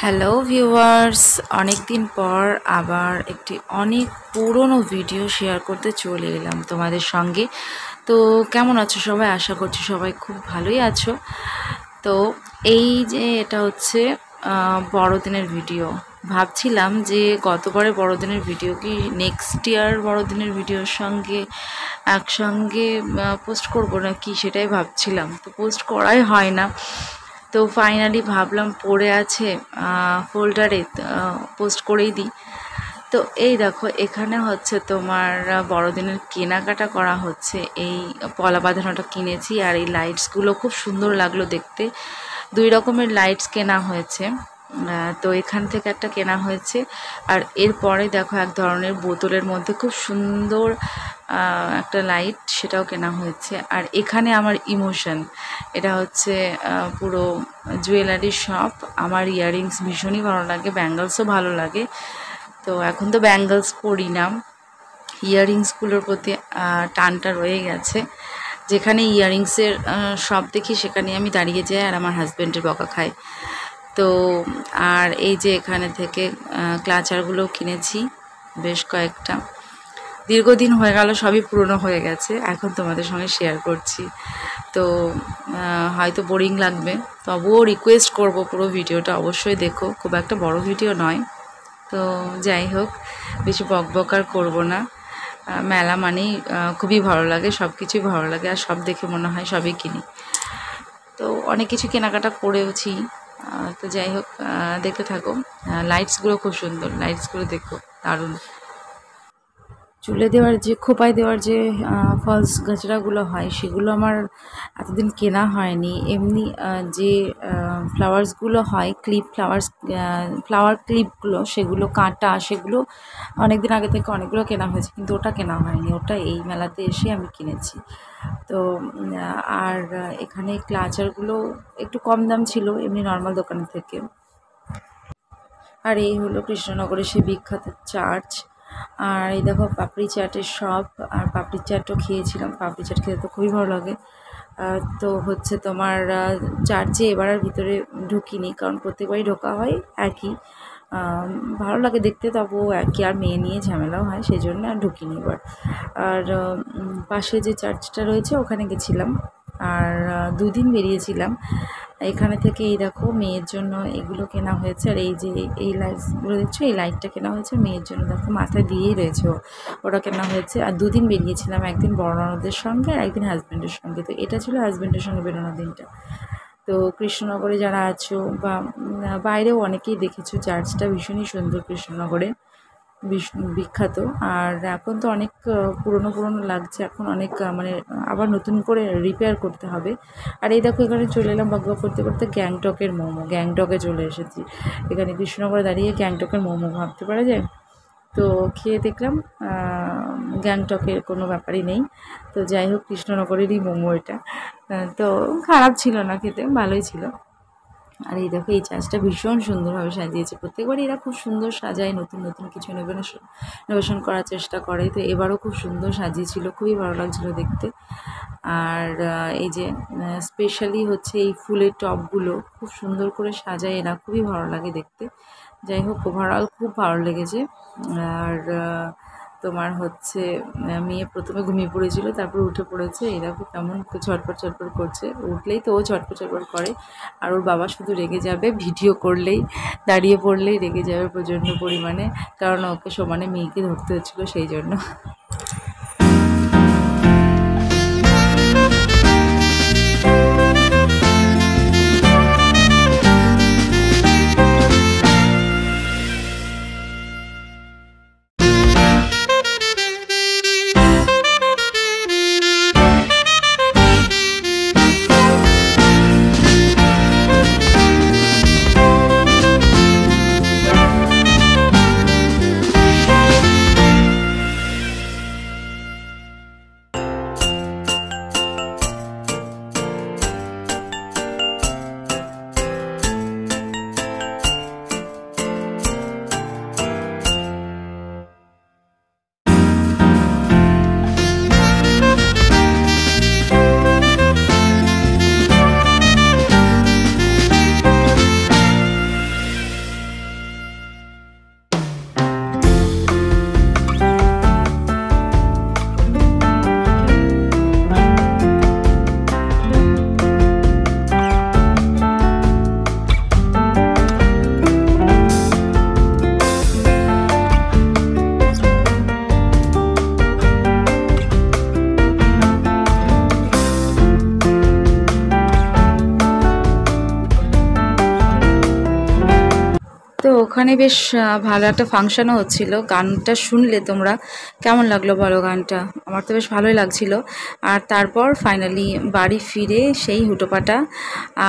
Hello viewers, অনেক দিন পর আবার একটি অনেক পুরনো ভিডিও শেয়ার করতে চলে এলাম তোমাদের সঙ্গে। তো কেমন আছো সবাই? আশা করছি সবাই খুব ভালোই আছো। তো এই যে এটা হচ্ছে বড়দিনের ভিডিও। ভাবছিলাম যে গতবারে বড়দিনের ভিডিও কি নেক্সট ইয়ার বড়দিনের ভিডিওর সঙ্গে একসঙ্গে পোস্ট করবো না কি, সেটাই ভাবছিলাম। তো পোস্ট করাই হয় না। তো ফাইনালি ভাবলাম পড়ে আছে ফোল্ডারে, পোস্ট করেই দিই। তো এই দেখো, এখানে হচ্ছে তোমার বড়দিনের কেনাকাটা করা হচ্ছে। এই পলা বাঁধানোটা কিনেছি, আর এই লাইটসগুলো খুব সুন্দর লাগলো দেখতে। দুই রকমের লাইটস কেনা হয়েছে। তো এখান থেকে একটা কেনা হয়েছে, আর এরপরে দেখো এক ধরনের বোতলের মধ্যে খুব সুন্দর একটা লাইট, সেটাও কেনা হয়েছে। আর এখানে আমার ইমোশন, এটা হচ্ছে পুরো জুয়েলারি শপ। আমার ইয়াররিংস ভীষণই ভালো লাগে, ব্যাঙ্গলসও ভালো লাগে। তো এখন তো ব্যাঙ্গলস পরি না, ইয়াররিংসগুলোর প্রতি টানটা রয়ে গেছে। যেখানে ইয়াররিংসের শপ দেখি সেখানে আমি দাঁড়িয়ে যাই আর আমার হাজব্যান্ডের বকা খাই। তো আর এই যে এখানে থেকে ক্লাচারগুলোও কিনেছি বেশ কয়েকটা। দীর্ঘদিন হয়ে গেল, সবই পুরনো হয়ে গেছে, এখন তোমাদের সঙ্গে শেয়ার করছি। তো হয়তো বোরিং লাগবে, তবুও রিকোয়েস্ট করব পুরো ভিডিওটা অবশ্যই দেখো। খুব একটা বড় ভিডিও নয়। তো যাই হোক, বেশি বকবক আর করবো না। মেলা মানেই খুবই ভালো লাগে, সব কিছুই ভালো লাগে, আর সব দেখে মনে হয় সবই কিনি। তো অনেক কিছু কেনাকাটা করেওছি। তো যাই হোক, দেখতে থাকো। লাইটসগুলো খুব সুন্দর, লাইটসগুলো দেখো, দারুণ। চুলে দেওয়ার যে খোপায় দেওয়ার যে ফলস গাছড়াগুলো হয়, সেগুলো আমার এতদিন কেনা হয়নি। এমনি যে ফ্লাওয়ার্সগুলো হয়, ফ্লাওয়ার ক্লিপগুলো, সেগুলো কাঁটা, সেগুলো অনেক দিন আগে থেকে অনেকগুলো কেনা হয়েছে, কিন্তু ওটা কেনা হয়নি। ওটা এই মেলাতে এসে আমি কিনেছি। তো আর এখানে ক্লাচারগুলো একটু কম দাম ছিল এমনি নর্মাল দোকানের থেকে। আর এই হলো কৃষ্ণনগরের সেই বিখ্যাত চার্চ। আর এই দেখো পাপড়ি চাটের শপ, আর পাপড়ি চাটও খেয়েছিলাম। পাপড়ি চাট খেতে তো খুবই ভালো লাগে। তো হচ্ছে তোমার চার্চে এবার আর ভিতরে ঢুকিনি, কারণ প্রত্যেকবারই ঢোকা হয় একই। ভালো লাগে দেখতে, তবুও একই, আর মেয়ে নিয়ে ঝামেলাও হয়, সেই জন্য আর ঢুকিনি এবার। আর পাশে যে চার্চটা রয়েছে ওখানে গেছিলাম, আর 2 দিন বেরিয়েছিলাম। এখানে থেকে এই দেখো মেয়ের জন্য এগুলো কেনা হয়েছে। আর এই যে এই লাইটসগুলো দেখছো, এই লাইটটা কেনা হয়েছে মেয়ের জন্য, দেখো মাথায় দিয়েই রয়েছে ওটা কেনা হয়েছে। আর 2 দিন বেরিয়েছিলাম, একদিন বড় ননদের সঙ্গে আর একদিন হাজব্যান্ডের সঙ্গে। তো এটা ছিল হাজব্যান্ডের সঙ্গে বেরোনোর দিনটা। তো কৃষ্ণনগরে যারা আছো বা বাইরেও অনেকেই দেখেছো, চার্চটা ভীষণই সুন্দর কৃষ্ণনগরে, বিখ্যাত। আর এখন তো অনেক পুরনো পুরনো লাগছে, এখন অনেক মানে আবার নতুন করে রিপেয়ার করতে হবে। আর এই দেখো এখানে চলে এলাম বকবক করতে করতে গ্যাংটকের মোমো। গ্যাংটকে চলে এসেছি, এখানে কৃষ্ণনগরে দাঁড়িয়ে গ্যাংটকের মোমো ভাবতে পারা যায়। তো খেয়ে দেখলাম গ্যাংটকের কোনো ব্যাপারই নেই। তো যাই হোক, কৃষ্ণনগরেরই মোমো এটা। তো খারাপ ছিল না, খেতে ভালোই ছিল। আর এই দেখো এই চার্চটা ভীষণ সুন্দরভাবে সাজিয়েছে। প্রত্যেকবারই এরা খুব সুন্দর সাজায়, নতুন নতুন কিছু ইনোভেশন করার চেষ্টা করে। তো এবারও খুব সুন্দর সাজিয়েছিল, খুবই ভালো লাগছিলো দেখতে। আর এই যে স্পেশালি হচ্ছে এই ফুলের টবগুলো খুব সুন্দর করে সাজায় এরা, খুবই ভালো লাগে দেখতে। যাই হোক, ওভারঅল খুব ভালো লেগেছে। আর তোমার হচ্ছে মেয়ে প্রথমে ঘুমিয়ে পড়েছিল, তারপর উঠে পড়েছে। এই দেখো কেমন ছটপট ছটপট করছে, উঠলেই তো ও ছটপট ছটপট করে। আর ওর বাবা শুধু রেগে যাবে, ভিডিও করলেই, দাঁড়িয়ে পড়লেই রেগে যাবে প্রচণ্ড পরিমাণে, কারণ ওকে সমানে মেয়েকে ধরতে হচ্ছিলো সেই জন্য। ওখানে বেশ ভালো একটা ফাংশানও হচ্ছিল। গানটা শুনলে তোমরা কেমন লাগলো বলো গানটা? আমার তো বেশ ভালোই লাগছিল। আর তারপর ফাইনালি বাড়ি ফিরে সেই হুটোপাটা।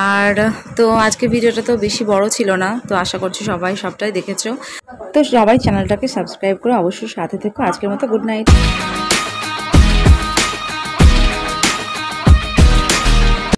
আর তো আজকে ভিডিওটা তো বেশি বড় ছিল না, তো আশা করছি সবাই সবটাই দেখেছো। তো সবাই চ্যানেলটাকে সাবস্ক্রাইব করে অবশ্যই সাথে থেকো। আজকের মতো গুড নাইট।